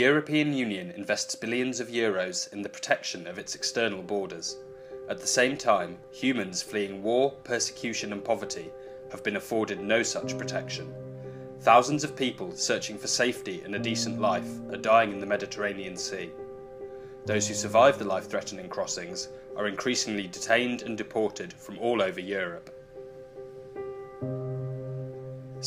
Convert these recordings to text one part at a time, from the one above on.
European Union invests billions of euros in the protection of its external borders. At the same time, humans fleeing war, persecution and poverty have been afforded no such protection. Thousands of people searching for safety and a decent life are dying in the Mediterranean Sea. Those who survive the life-threatening crossings are increasingly detained and deported from all over Europe.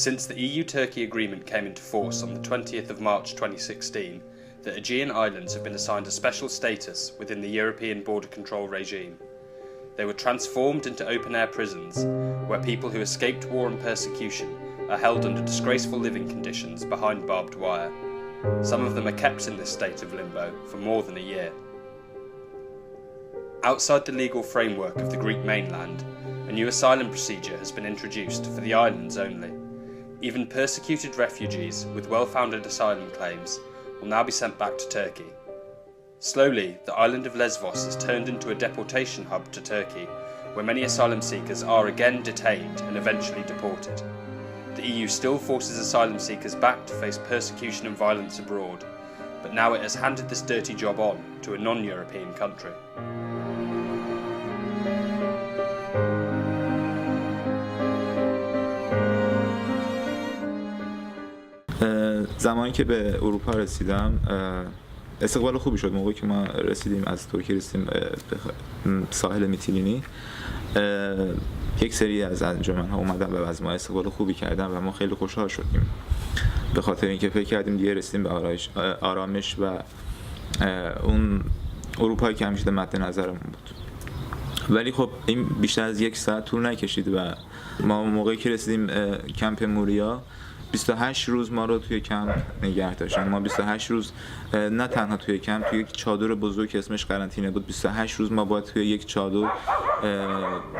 Since the EU-Turkey agreement came into force on the 20th of March 2016, the Aegean Islands have been assigned a special status within the European border control regime. They were transformed into open-air prisons, where people who escaped war and persecution are held under disgraceful living conditions behind barbed wire. Some of them are kept in this state of limbo for more than a year. Outside the legal framework of the Greek mainland, a new asylum procedure has been introduced for the islands only. Even persecuted refugees with well-founded asylum claims will now be sent back to Turkey. Slowly, the island of Lesvos has turned into a deportation hub to Turkey, where many asylum seekers are again detained and eventually deported. The EU still forces asylum seekers back to face persecution and violence abroad, but now it has handed this dirty job on to a non-European country. زمانی که به اروپا رسیدم استقبال خوبی شد. موقعی که ما رسیدیم از ترکیه رسیدیم به ساحل میتیلینی، یک سری از انجمن‌ها اومدن و از ما استقبال خوبی کردن و ما خیلی خوشحال شدیم، به خاطر اینکه فکر کردیم دیگه رسیدیم به آرامش و اون اروپایی که همیشه مد نظرمون بود. ولی خب این بیشتر از یک ساعت طول نکشید و ما موقعی که رسیدیم کمپ موریا 28 روز ما رو توی کمپ نگه داشتن. ما 28 روز نه تنها توی کمپ، توی یک چادر بزرگ که اسمش قرنطینه بود، 28 روز ما باید توی یک چادر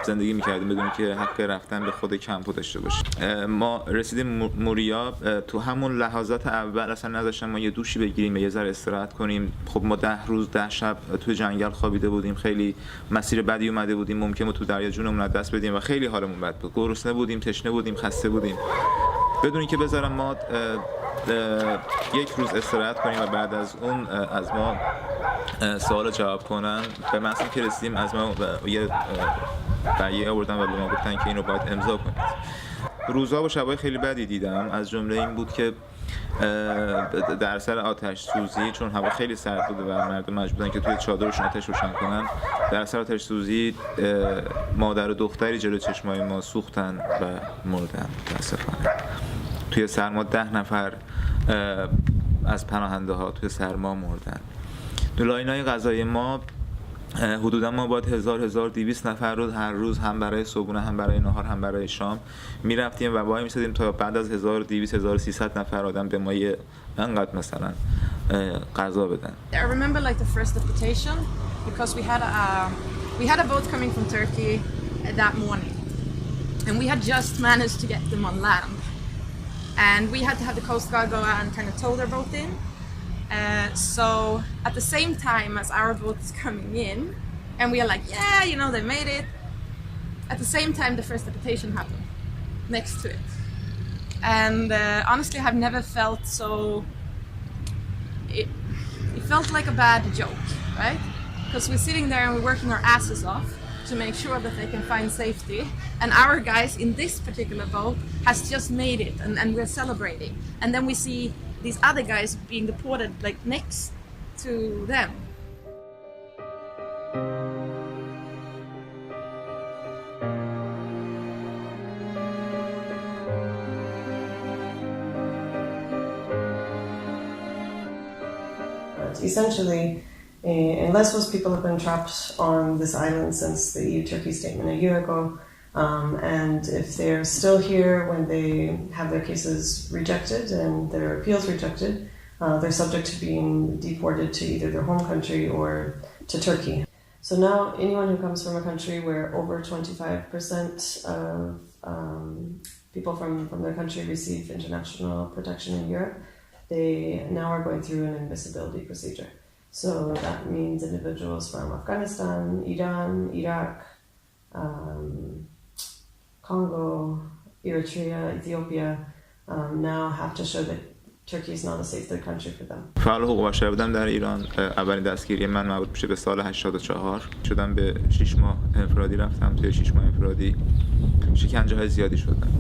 زندگی میکردیم بدون که حق رفتن به خود کمپ داشته باشیم. ما رسیدیم موریا، تو همون لحظات اول اصلا نذاشتن ما یه دوشی بگیریم و یه ذره استراحت کنیم. خب ما 10 روز 10 شب توی جنگل خوابیده بودیم، خیلی مسیر بدی اومده بودیم، ممکنه تو دریا جونمون از دست بدیم و خیلی حالمون بد بود. گرسنه بودیم، تشنه بودیم، خسته بودیم. بدون اینکه بذارم ما یک روز استراحت کنیم و بعد از اون از ما سوال جواب کنن، به محضی که رسیدیم از ما یه برگه آوردن و به ما گفتن که اینو باید امضا کنید. روزها و شبای خیلی بدی دیدم، از جمله این بود که در اثر آتش سوزی، چون هوا خیلی سرد بود و مردم مجبور بودن که توی چادرشون آتش روشن کنن، در اثر آتش سوزی مادر و دختری جلوی چشمای ما سوختن و مردن. متاسفانه توی سرما 10 نفر از پناهنده ها توی سرما مردن. لاینای غذای ما حدودا ما باید 1200 نفر رو هر روز هم برای صبحونه، هم برای نهار، هم برای شام میرفتیم و وای میسادیم تا بعد از 1200-1300 نفر آدم به ما یه انقدر مثلا غذا بدن. I remember like the first deportation because we had a boat coming from Turkey that morning and we had just managed to get them on land and we had to have the Coast Guard go out and kind of tow their boat in. So at the same time as our boat is coming in and we are like, yeah, you know, they made it, at the same time the first deportation happened next to it. And honestly I've never felt so, it felt like a bad joke, right? Because we're sitting there and we're working our asses off to make sure that they can find safety, and our guys in this particular boat has just made it and we're celebrating, and then we see these other guys being deported like next to them. Essentially, in Lesbos, people have been trapped on this island since the EU-Turkey statement a year ago, and if they're still here when they have their cases rejected and their appeals rejected, they're subject to being deported to either their home country or to Turkey. So now anyone who comes from a country where over 25% of people from their country receive international protection in Europe, they now are going through an admissibility procedure. So that means individuals from Afghanistan, Iran, Iraq, Congo, Eritrea, Ethiopia now have to show that Turkey is not a safe third country for them. فعال حقوق بشر بودم در ایران. اولین دستگیری من مربوط میشه به سال 84. شدم به 6 ماه انفرادی رفتم. توی 6 ماه انفرادی شکنجه های زیادی شدن.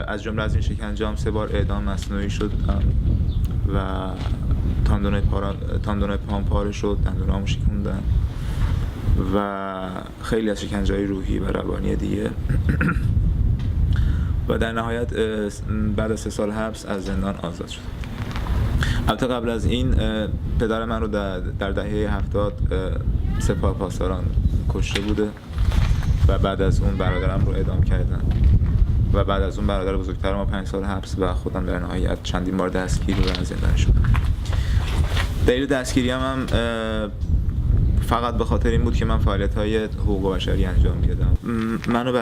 از جمله از این شکنجه هم 3 بار اعدام مصنوعی شدم و تاندونه پام پاره شد، دندونامو شکوندن و خیلی از شکنجه‌های روحی و روانی دیگه. و در نهایت بعد از 3 سال حبس از زندان آزاد شدم. البته قبل از این پدر من رو در دهه 70 سپاه پاسداران کشته بوده و بعد از اون برادرم رو اعدام کردن و بعد از اون برادر بزرگتر ما 5 سال حبس و خودم در نهایت چندین بار دستگیر و زندانی شدم. دلیل دستگیری هم فقط به خاطر این بود که من فعالیت‌های حقوق بشری انجام میدادم. من و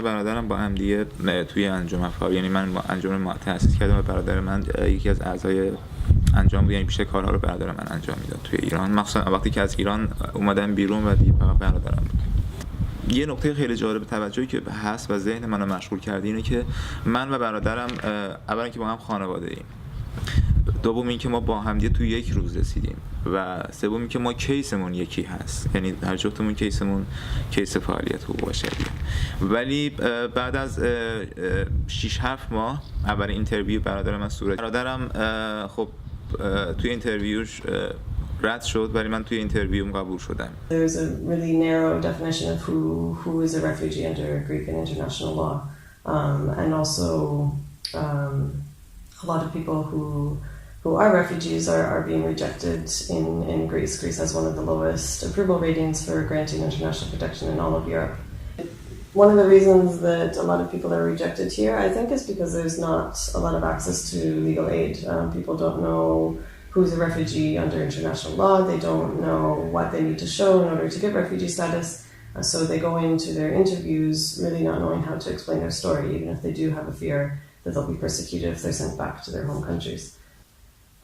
برادرم با هم دیگه توی انجمن فعال، یعنی من با انجمن ما تأسیس کردم و برادر من یکی از اعضای انجام بود، یعنی پیش کارها رو برادر من انجام میداد توی ایران، مخصوصا وقتی که از ایران اومدم بیرون و دیگه فقط برادرم بود. یه نکته خیلی جالب توجهی که هست و ذهن منو مشغول کرده اینه که من و برادرم اولا که با هم خانواده‌ایم، دوم این که ما با هم دیگه توی یک روز رسیدیم و سوم این که ما کیسمون یکی هست، یعنی هر جفتمون کیسمون کیس فعالیت حقوق بشریه. ولی بعد از 6-7 ماه اول اینترویو برادر من صورت برادرم خب توی اینترویوش رد شد ولی من توی اینترویوم قبول شدم. There's a really narrow definition of who is a refugee under Greek and international law, and also a lot of people who are refugees are being rejected in Greece. Greece has one of the lowest approval ratings for granting international protection in all of Europe. One of the reasons that a lot of people are rejected here, I think, is because there's not a lot of access to legal aid. People don't know who's a refugee under international law. They don't know what they need to show in order to get refugee status. So they go into their interviews really not knowing how to explain their story, even if they do have a fear that they'll be persecuted if they're sent back to their home countries.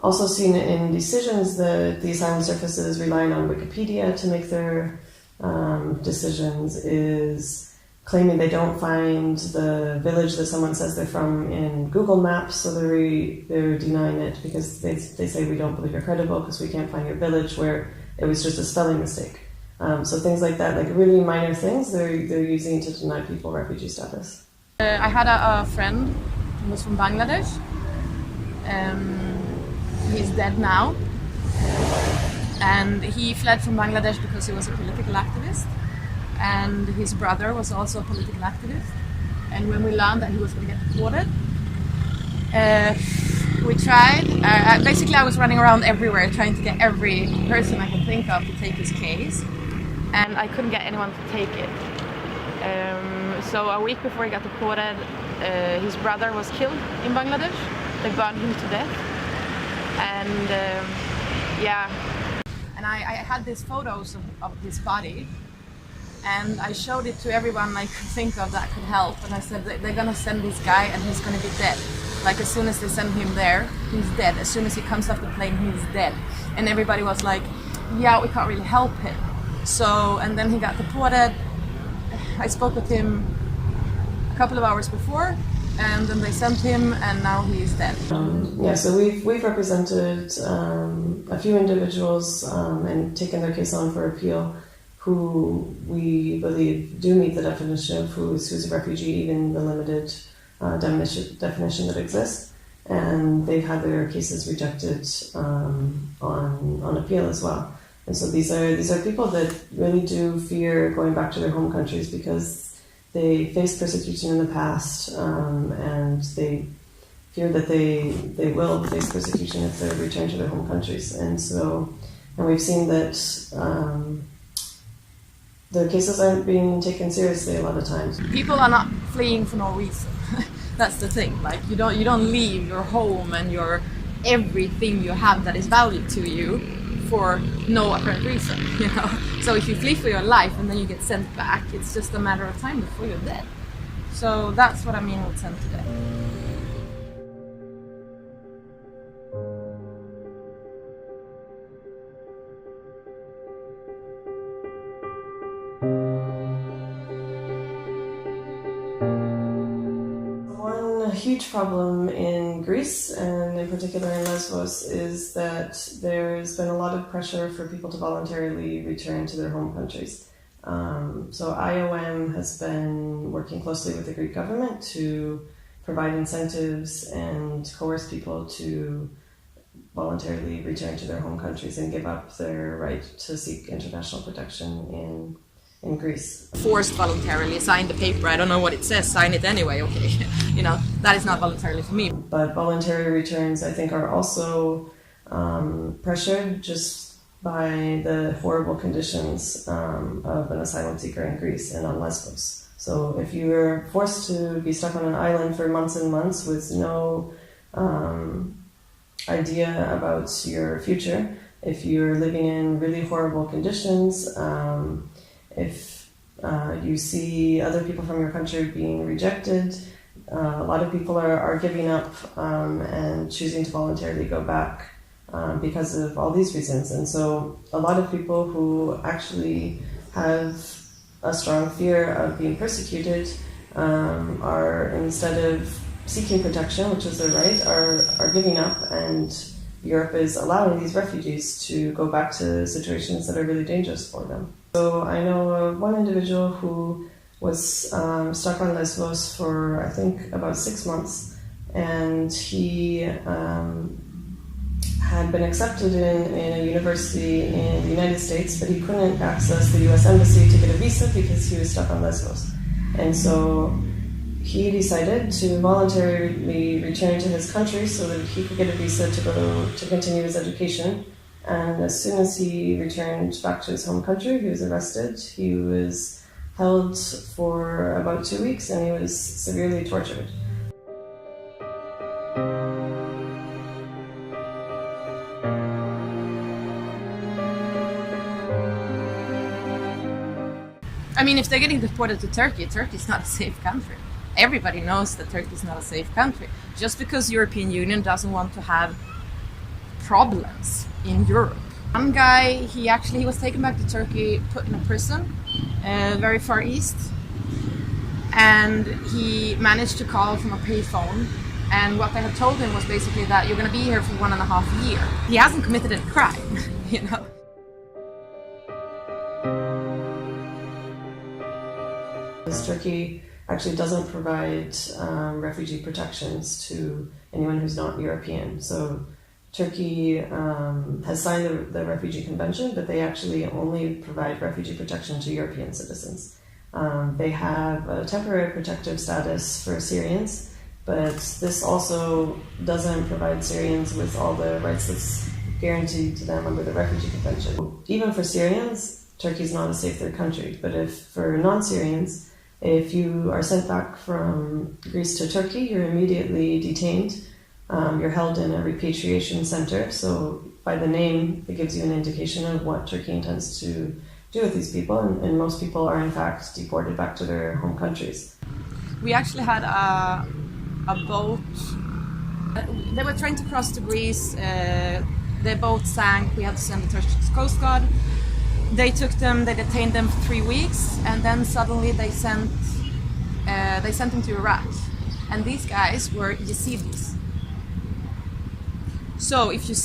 Also seen in decisions that the asylum services relying on Wikipedia to make their decisions is claiming they don't find the village that someone says they're from in Google Maps, so they're denying it because they say we don't believe you're credible because we can't find your village, where it was just a spelling mistake. So things like that, like really minor things, they're using to deny people refugee status. I had a friend who was from Bangladesh. He's dead now, and he fled from Bangladesh because he was a political activist, and his brother was also a political activist. And when we learned that he was going to get deported, we tried. Basically, I was running around everywhere trying to get every person I could think of to take his case, and I couldn't get anyone to take it. So a week before he got deported, his brother was killed in Bangladesh. They burned him to death. And and I had these photos of his body, and I showed it to everyone I could think of that could help, and I said they're gonna send this guy and he's gonna be dead. Like as soon as they send him there, he's dead. As soon as he comes off the plane, he's dead. And everybody was like, yeah, we can't really help him. So, and then he got deported. I spoke with him a couple of hours before, and then they sent him, and now he is dead. So we've represented a few individuals and taken their case on for appeal who we believe do meet the definition of who's a refugee, even the limited definition that exists, and they've had their cases rejected on appeal as well. And so these are people that really do fear going back to their home countries because they faced persecution in the past, and they fear that they will face persecution if they return to their home countries. And we've seen that their cases aren't being taken seriously a lot of times. People are not fleeing for no reason. That's the thing. Like you don't leave your home and your everything you have that is valued to you for no apparent reason, you know. So if you flee for your life and then you get sent back, it's just a matter of time before you're dead. So that's what I mean with sent to death. Huge huge problem in Greece, and in particular in Lesbos, is that there's been a lot of pressure for people to voluntarily return to their home countries. So IOM has been working closely with the Greek government to provide incentives and coerce people to voluntarily return to their home countries and give up their right to seek international protection in Greece. Forced voluntarily, sign the paper. I don't know what it says. Sign it anyway. Okay, that is not voluntarily for me. But voluntary returns, I think, are also pressured just by the horrible conditions of an asylum seeker in Greece and on Lesbos. So if you are forced to be stuck on an island for months and months with no idea about your future, if you're living in really horrible conditions, if you see other people from your country being rejected, a lot of people are giving up and choosing to voluntarily go back because of all these reasons. And so a lot of people who actually have a strong fear of being persecuted are, instead of seeking protection, which is their right, are giving up, and Europe is allowing these refugees to go back to situations that are really dangerous for them. So I know one individual who was stuck on Lesbos for, I think, about 6 months, and he had been accepted in a university in the United States, but he couldn't access the US Embassy to get a visa because he was stuck on Lesbos. And so he decided to voluntarily return to his country so that he could get a visa to continue his education. And as soon as he returned back to his home country, he was arrested. He was held for about 2 weeks, and he was severely tortured. I mean, if they're getting deported to Turkey, Turkey's not a safe country. Everybody knows that Turkey is not a safe country. Just because the European Union doesn't want to have problems in Europe. One guy, he was taken back to Turkey, put in a prison, very far east, and he managed to call from a payphone. And what they had told him was basically that you're going to be here for 1.5 years. He hasn't committed a crime, Turkey actually doesn't provide refugee protections to anyone who's not European. So Turkey has signed the Refugee Convention, but they actually only provide refugee protection to European citizens. They have a temporary protective status for Syrians, but this also doesn't provide Syrians with all the rights that's guaranteed to them under the Refugee Convention. Even for Syrians, Turkey is not a safe third country, but for non-Syrians, if you are sent back from Greece to Turkey, you're immediately detained. You're held in a repatriation center. So by the name, it gives you an indication of what Turkey intends to do with these people. And most people are in fact deported back to their home countries. We actually had a boat. They were trying to cross to Greece. Their boat sank. We had to send the Turkish Coast Guard. They took them, they detained them for 3 weeks, and then suddenly they sent them to Iraq. And these guys were Yazidis. So if you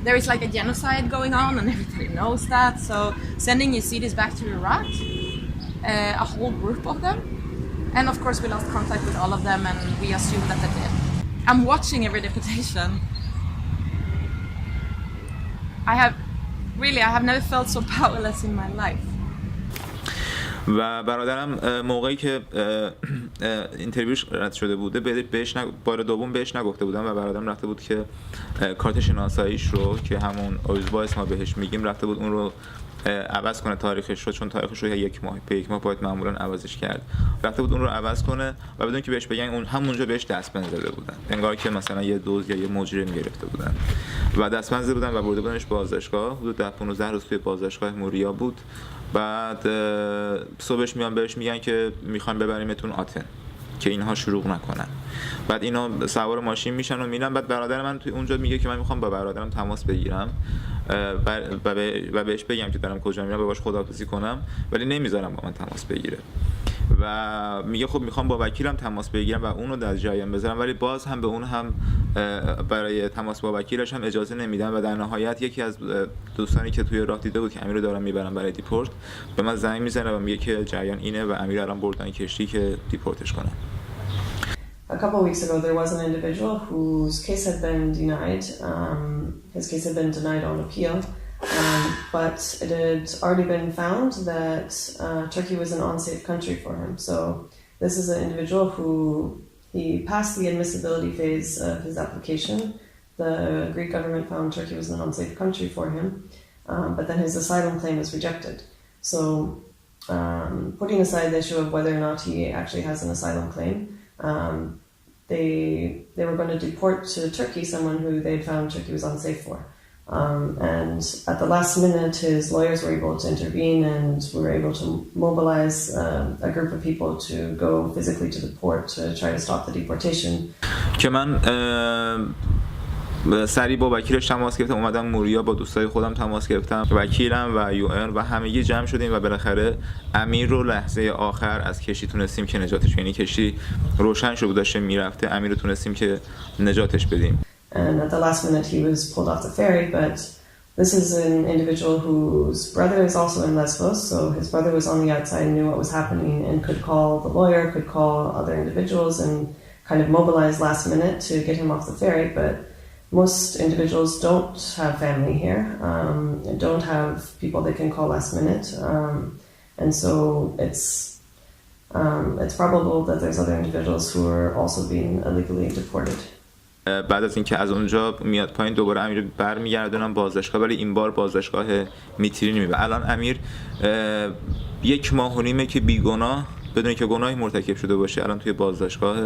there is like a genocide going on, and everybody knows that. So sending Yazidis back to Iraq, a whole group of them, and of course we lost contact with all of them, and we assumed that they did. I'm watching every deportation. I have never felt so powerless in my life. و برادرم موقعی که اینترویوش رد شده بوده بار دوم بهش نگفته بودم و برادرم رفته بود که کارت شناساییش رو که همون اوزبایس ما بهش میگیم رفته بود اون رو عوض کنه تاریخش رو، چون تاریخش رو یک ماه باید معمولا عوضش کرد. رفته بود اون رو عوض کنه و بدون که بهش بگن اون همونجا بهش دستبند زده بودن، انگار که مثلا یه دوز یا یه مجرم گرفته بودن و دستبند زده بودن و برده بودنش بازداشتگاه. حدود 10-15 روز توی بازداشتگاه موریا بود. بعد صبحش میان بهش میگن که میخوایم ببریمتون آتن که اینها شروع نکنن. بعد اینا سوار ماشین میشن و میرن. بعد برادر من توی اونجا میگه که من میخوام با برادرم تماس بگیرم و بهش بگم که دارم کجا میرم، باهاش خداحافظی کنم، ولی نمیذارم با من تماس بگیره. و میگه خب میخوام با وکیلم تماس بگیرم و اونو در جریان بذارم، ولی باز هم به اون هم برای تماس با وکیلش هم اجازه نمیدن و در نهایت یکی از دوستانی که توی راه دیده بود که امیر رو دارن میبرن برای دیپورت به من زنگ میزنه و میگه که جریان اینه و امیر الان بردن کشتی که دیپورتش کنن. A couple of weeks ago, there was an individual whose case had been denied. His case had been denied on appeal, but it had already been found that Turkey was an unsafe country for him. So this is an individual who he passed the admissibility phase of his application. The Greek government found Turkey was an unsafe country for him, but then his asylum claim was rejected. So putting aside the issue of whether or not he actually has an asylum claim, they were going to deport to Turkey someone who they'd found Turkey was unsafe for. And at the last minute, his lawyers were able to intervene and we were able to mobilize a group of people to go physically to the port to try to stop the deportation. که من سریع با وکیلش تماس گرفتم، اومدم موریا، با دوستای خودم تماس گرفتم، وکیلم و UN و همگی جمع شدیم و بالاخره امیر رو لحظه آخر از کشتی تونستیم که نجاتش، یعنی کشتی روشن شد داشته میرفته، امیر رو تونستیم که نجاتش بدیم. And at the last minute he was pulled off the ferry, but this is an individual whose brother is also in Lesbos, so his brother was on the outside, knew what was happening and could call the lawyer, could call other individuals and kind of mobilize last minute to get him off the ferry, but most individuals don't have family here, don't have people they can call last minute, and so it's probable that there's other individuals who are also being illegally deported. بعد از اینکه از اونجا میاد پایین دوباره امیر برمیگردونم بازداشتگاه، ولی این بار بازداشتگاه میترینی میبره. الان امیر 1 ماه و نیمه که بیگناه بدون که گناهی مرتکب شده باشه الان توی بازداشتگاه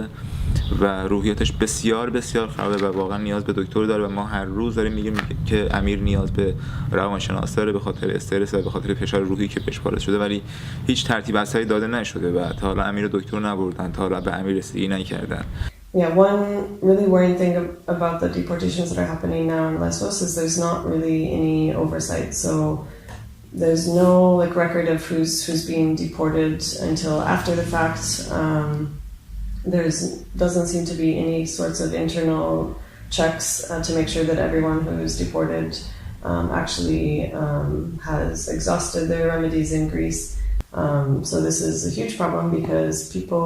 و روحیاتش بسیار بسیار خرابه و واقعا نیاز به دکتر داره و ما هر روز داریم میگیم که امیر نیاز به روانشناس داره به خاطر استرس و به خاطر فشار روحی که بهش وارد شده، ولی هیچ ترتیب اثری داده نشده و تا حالا امیر دکتر نبردن، تا حالا به امیر رسیدگی نکردن. Yeah, one really worrying thing about the deportations that are happening now in Lesbos is there's not really any oversight. So there's no like record of who's being deported until after the fact. Doesn't seem to be any sorts of internal checks to make sure that everyone who's deported actually has exhausted their remedies in Greece. So this is a huge problem because people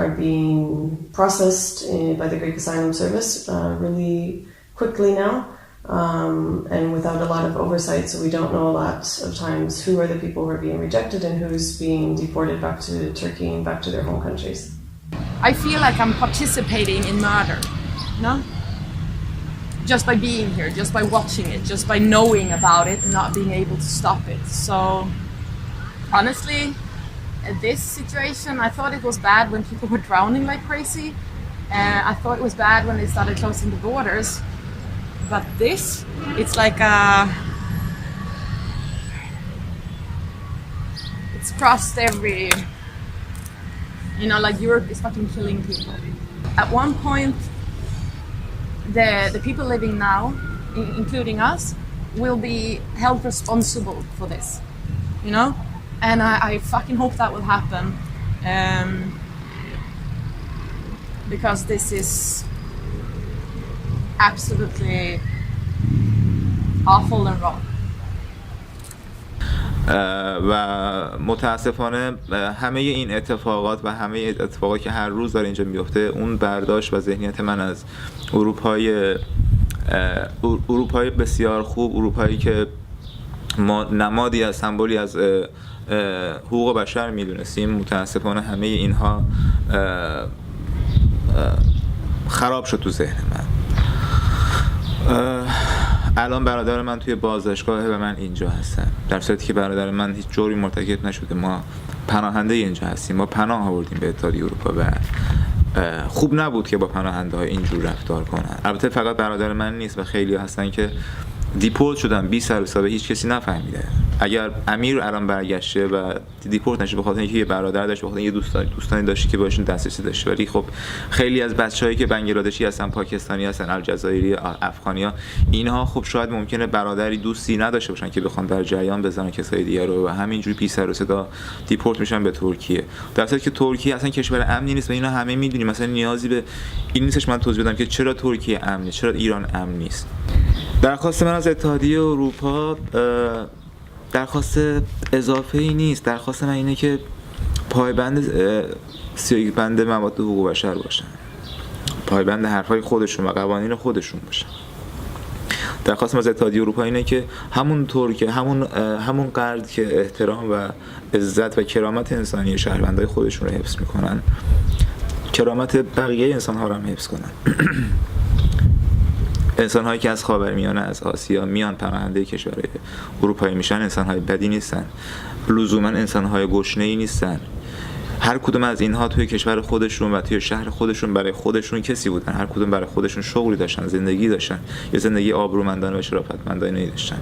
are being processed by the Greek Asylum Service really quickly now, and without a lot of oversight, so we don't know a lot of times who are the people who are being rejected and who's being deported back to Turkey and back to their home countries. I feel like I'm participating in murder, you know? Just by being here, just by watching it, just by knowing about it and not being able to stop it. So honestly, this situation, I thought it was bad when people were drowning like crazy. I thought it was bad when they started closing the borders. But this, it's like it's crossed every, you know, like Europe is fucking killing people. At one point, the people living now, including us, will be held responsible for this, you know? And I fucking hope that will happen, because this is absolutely awful and wrong. و متاسفانه همه این اتفاقات و همه اتفاقاتی که هر روز داره اینجا میفته اون برداشت و ذهنیت من از اروپای بسیار خوب، اروپایی که ما نمادی از سمبولی از حقوق بشر میدونستیم، متاسفانه همه اینها خراب شد تو ذهن من. الان برادر من توی بازداشتگاهه و من اینجا هستم، در صورتی که برادر من هیچ جوری مرتکب نشده. ما پناهنده اینجا هستیم، ما پناه آوردیم به اتحادیه اروپا و خوب نبود که با پناهنده ها اینجور رفتار کنن. البته فقط برادر من نیست و خیلی هستن که دیپورت شدن بی سر و سابقه، هیچ کسی نفهمیده. اگر امیر الان برگشته و دیپورت نشه به خاطر اینکه یه برادر داشت، به خاطر یه دوستانی داشت که باشون دسترسی داشته، ولی خب خیلی از بچه‌هایی که بنگلادشی هستن، پاکستانی هستن، الجزایری، افغانیا، اینها خب شاید ممکنه برادری، دوستی نداشته باشن که بخوان در جریان بزنن کسای دیگه رو و همینجوری بی سر و صدا دیپورت میشن به ترکیه. در حالی که ترکیه اصلا کشور امنی نیست و اینا همه میدونیم، مثلا نیازی به این نیستش من توضیح بدم که چرا ترکیه امنه، چرا ایران امن نیست. درخواست من از اتحادیه اروپا درخواست اضافه ای نیست. درخواست من اینه که پایبند بند مواد حقوق بشر باشن، پایبند حرفای خودشون و قوانین خودشون باشن. درخواست من از اتحادیه اروپا اینه که همونطور که همون قدر که احترام و عزت و کرامت انسانی شهروندای خودشون رو حفظ میکنن، کرامت بقیه انسان‌ها رو هم حفظ کنن. انسان‌هایی که از خاورمیانه، از آسیا میان پناهنده کشورهای اروپایی میشن، انسان‌های بدی نیستن، لزوما انسان‌های گشنه‌ای نیستن. هر کدوم از اینها توی کشور خودشون و توی شهر خودشون برای خودشون کسی بودن، هر کدوم برای خودشون شغلی داشتن، زندگی داشتن، یه زندگی آبرومندانه و شرافتمندانه داشتن.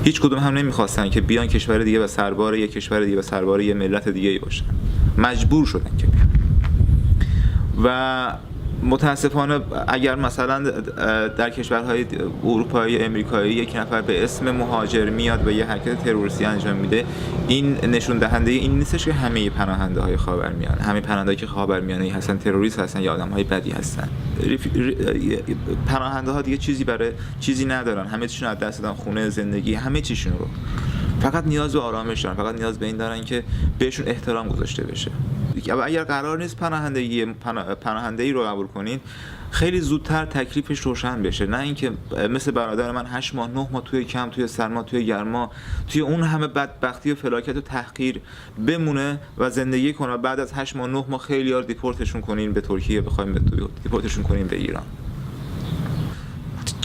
هیچ کدوم هم نمیخواستن که بیان کشور دیگه و سربار یک کشور دیگه و سربار یک ملت دیگه باشن. مجبور شدن که بیان. و متاسفانه اگر مثلا در کشورهای اروپایی، امریکایی یک نفر به اسم مهاجر میاد و یه حرکت تروریستی انجام میده، این نشون دهنده این نیستش که همه پناهنده های خاورمیانه، همه پناهنده‌ای که خاورمیانه‌ای هستن تروریست هستن یا آدم‌های بدی هستن. پناهنده ها دیگه چیزی ندارن، همه چیشون از دست دادن، خونه، زندگی، همه چیشون رو. فقط نیاز به آرامش دارن، فقط نیاز به این دارن که بهشون احترام گذاشته بشه. و اگر قرار نیست پناهندگی رو قبول کنین، خیلی زودتر تکلیفش روشن بشه، نه اینکه مثل برادر من 8 ماه 9 ماه توی کمپ، توی سرما، توی گرما، توی اون همه بدبختی و فلاکت و تحقیر بمونه و زندگی کنه و بعد از 8 ماه 9 ماه خیلی‌ها دیپورتشون کنین به ترکیه، بخوایم دیپورتشون کنین به ایران.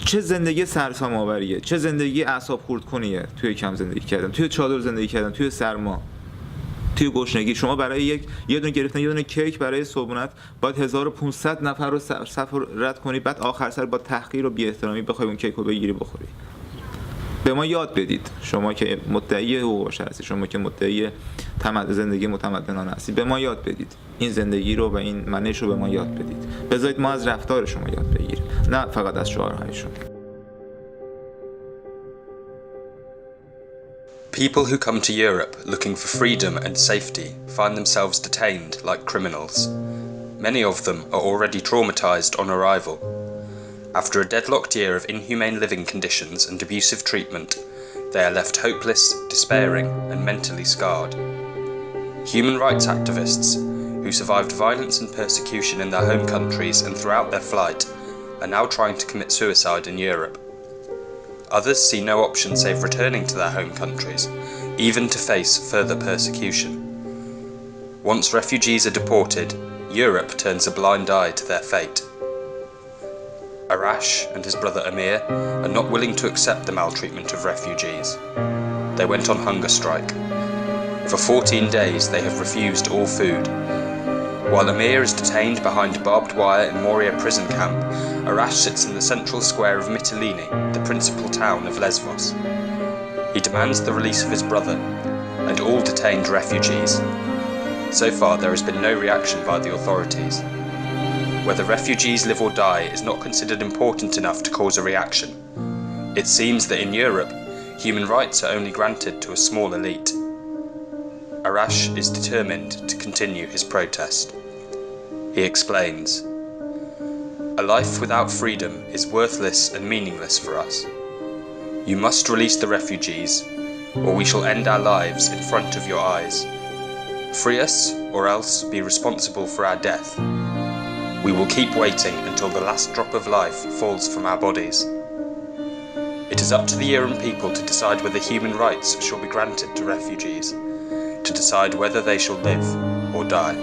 چه زندگی سرسام آوریه، چه زندگی اعصاب خورد کنیه توی کمپ زندگی کردن، توی چادر زندگی کردن، توی سرما، توی گشنگی. شما برای یه دونه گرفتن یه دونه کیک برای صبحونت باید 1500 نفر رو صف رد کنی، بعد آخر سر با تحقیر و بی‌احترامی بخوای اون کیک رو بگیری بخوری. به ما یاد بدید، شما که مدعی حقوق بشر هستید، شما که مدعی زندگی متمدنانه هستید، به ما یاد بدید این زندگی رو و این منش رو به ما یاد بدید. بذارید ما از رفتار شما یاد بگیریم، نه فقط از شعارهایشون. People who come to Europe looking for freedom and safety find themselves detained like criminals. Many of them are already traumatized on arrival. After a deadlocked year of inhumane living conditions and abusive treatment, they are left hopeless, despairing, and mentally scarred. Human rights activists who survived violence and persecution in their home countries and throughout their flight are now trying to commit suicide in Europe. Others see no option save returning to their home countries, even to face further persecution. Once refugees are deported, Europe turns a blind eye to their fate. Arash and his brother Amir are not willing to accept the maltreatment of refugees. They went on hunger strike. For 14 days they have refused all food. While Amir is detained behind barbed wire in Moria prison camp, Arash sits in the central square of Mytilene, the principal town of Lesvos. He demands the release of his brother and all detained refugees. So far there has been no reaction by the authorities. Whether refugees live or die is not considered important enough to cause a reaction. It seems that in Europe, human rights are only granted to a small elite. Arash is determined to continue his protest. He explains, "A life without freedom is worthless and meaningless for us. You must release the refugees, or we shall end our lives in front of your eyes. Free us, or else be responsible for our death. We will keep waiting until the last drop of life falls from our bodies." It is up to the Iran people to decide whether human rights shall be granted to refugees, to decide whether they shall live or die.